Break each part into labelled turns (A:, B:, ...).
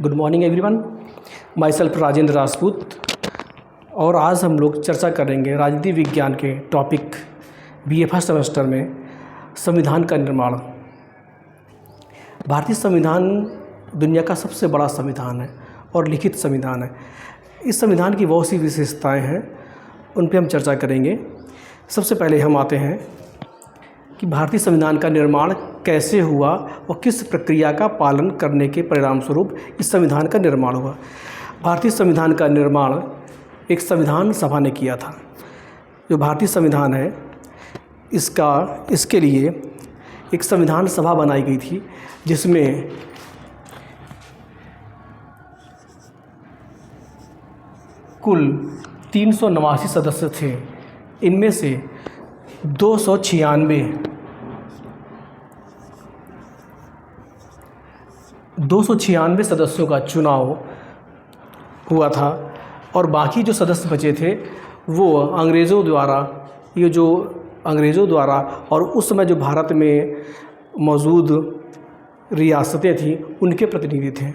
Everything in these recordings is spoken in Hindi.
A: Good morning everyone, my self Rajendra Rajput. और आज हम लोग चर्चा करेंगे राजनीति विज्ञान के टॉपिक बीए फर्स्ट सेमेस्टर में संविधान का निर्माण। भारतीय संविधान दुनिया का सबसे बड़ा संविधान है और लिखित संविधान है। इस संविधान की बहुत सी विशेषताएं हैं, उन पर हम चर्चा करेंगे। सबसे पहले हम आते हैं कि भारतीय संविधान का निर्माण कैसे हुआ और किस प्रक्रिया का पालन करने के परिणाम स्वरूप इस संविधान का निर्माण हुआ। भारतीय संविधान का निर्माण एक संविधान सभा ने किया था। जो भारतीय संविधान है इसके लिए एक संविधान सभा बनाई गई थी, जिसमें कुल 389 सदस्य थे। इनमें से 296 सदस्यों का चुनाव हुआ था और बाकी जो सदस्य बचे थे वो अंग्रेज़ों द्वारा और उस समय जो भारत में मौजूद रियासतें थीं उनके प्रतिनिधि थे।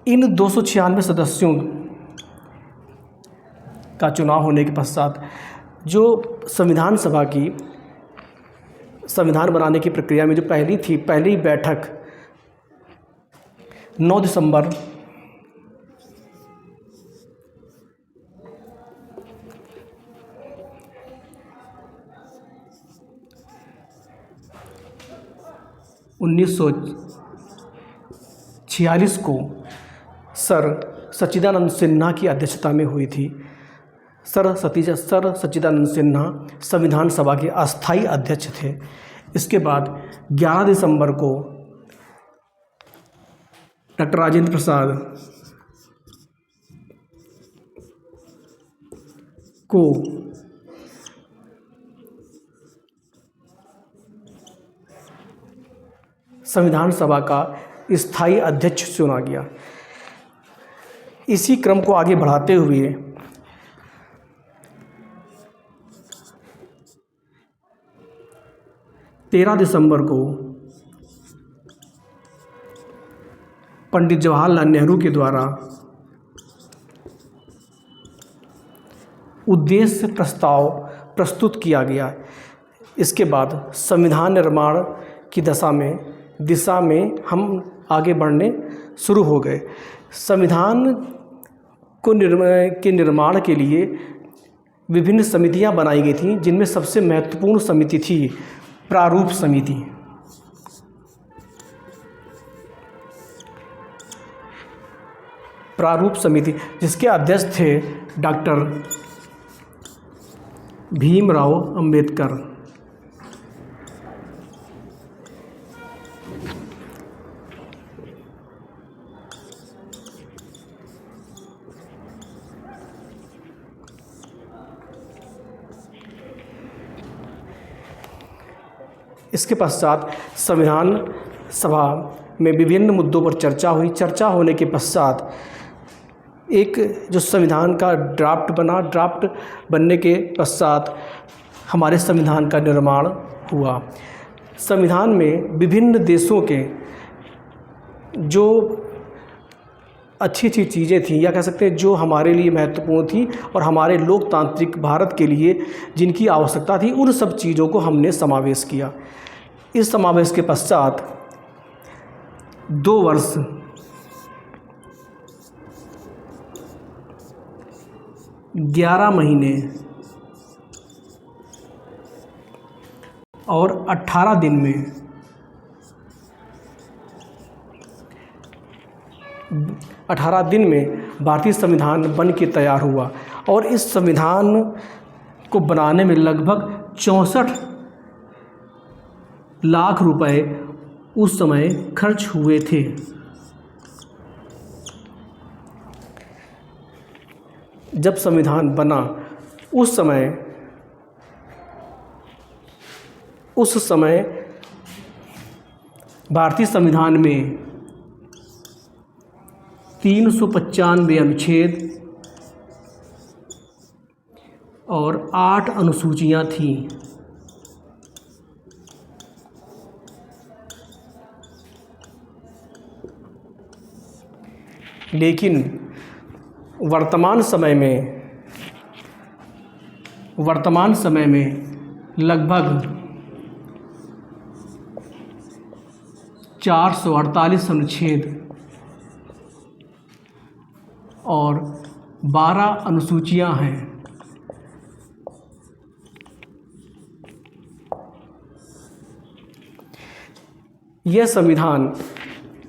A: इन 296 सदस्यों का चुनाव होने के पश्चात जो संविधान सभा की संविधान बनाने की प्रक्रिया में जो पहली बैठक 9 दिसंबर 1946 को सर सच्चिदानंद सिन्हा की अध्यक्षता में हुई थी। सर सच्चिदानंद सिन्हा संविधान सभा के अस्थायी अध्यक्ष थे। इसके बाद 11 दिसंबर को डॉक्टर राजेंद्र प्रसाद को संविधान सभा का स्थायी अध्यक्ष चुना गया। इसी क्रम को आगे बढ़ाते हुए 13 दिसंबर को पंडित जवाहरलाल नेहरू के द्वारा उद्देश्य प्रस्ताव प्रस्तुत किया गया। इसके बाद संविधान निर्माण की दिशा में हम आगे बढ़ने शुरू हो गए। संविधान के निर्माण के लिए विभिन्न समितियां बनाई गई थीं, जिनमें सबसे महत्वपूर्ण समिति थी प्रारूप समिति, जिसके अध्यक्ष थे डॉक्टर भीमराव अंबेडकर। इसके पश्चात संविधान सभा में विभिन्न मुद्दों पर चर्चा हुई। चर्चा होने के पश्चात एक जो संविधान का ड्राफ्ट बनने के पश्चात हमारे संविधान का निर्माण हुआ। संविधान में विभिन्न देशों के जो अच्छी चीज़ें थीं, या कह सकते हैं जो हमारे लिए महत्वपूर्ण थी और हमारे लोकतांत्रिक भारत के लिए जिनकी आवश्यकता थी, उन सब चीज़ों को हमने समावेश किया। इस समावेश के पश्चात 2 वर्ष 11 महीने और 18 दिन में भारतीय संविधान बन के तैयार हुआ। और इस संविधान को बनाने में लगभग 64 लाख रुपए उस समय खर्च हुए थे। जब संविधान बना उस समय भारतीय संविधान में 395 अनुच्छेद और 8 अनुसूचियां थीं। लेकिन वर्तमान समय में लगभग 448 अनुच्छेद और 12 अनुसूचियां हैं। यह संविधान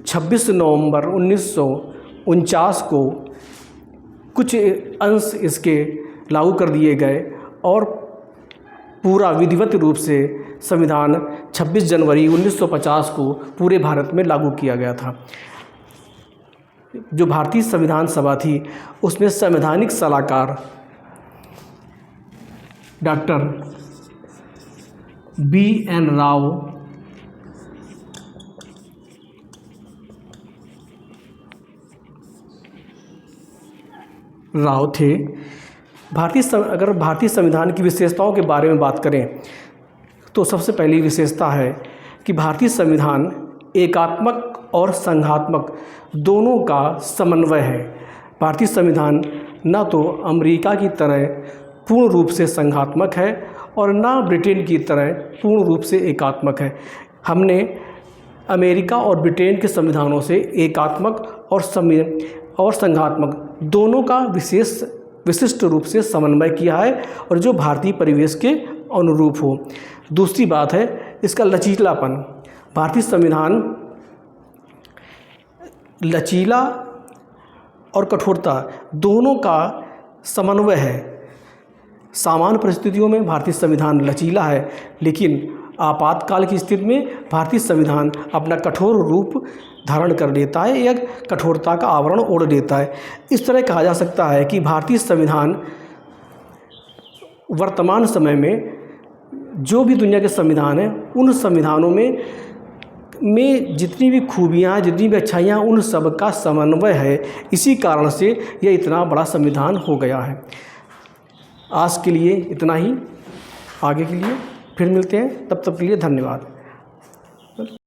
A: 26 नवंबर 1949 को कुछ अंश इसके लागू कर दिए गए और पूरा विधिवत रूप से संविधान 26 जनवरी 1950 को पूरे भारत में लागू किया गया था। जो भारतीय संविधान सभा थी उसमें संवैधानिक सलाहकार डॉक्टर B.N. राव थे। अगर भारतीय संविधान की विशेषताओं के बारे में बात करें तो सबसे पहली विशेषता है कि भारतीय संविधान एकात्मक और संघात्मक दोनों का समन्वय है। भारतीय संविधान न तो अमेरिका की तरह पूर्ण रूप से संघात्मक है और न ब्रिटेन की तरह पूर्ण रूप से एकात्मक है। हमने अमेरिका और ब्रिटेन के संविधानों से एकात्मक और संघात्मक दोनों का विशिष्ट रूप से समन्वय किया है और जो भारतीय परिवेश के अनुरूप हो। दूसरी बात है इसका लचीलापन। भारतीय संविधान लचीला और कठोरता दोनों का समन्वय है। सामान्य परिस्थितियों में भारतीय संविधान लचीला है, लेकिन आपातकाल की स्थिति में भारतीय संविधान अपना कठोर रूप धारण कर लेता है या कठोरता का आवरण ओढ़ लेता है। इस तरह कहा जा सकता है कि भारतीय संविधान वर्तमान समय में जो भी दुनिया के संविधान हैं उन संविधानों में जितनी भी खूबियाँ हैं, जितनी भी अच्छाइयाँ, उन सब का समन्वय है। इसी कारण से यह इतना बड़ा संविधान हो गया है। आज के लिए इतना ही, आगे के लिए फिर मिलते हैं, तब तक के लिए धन्यवाद।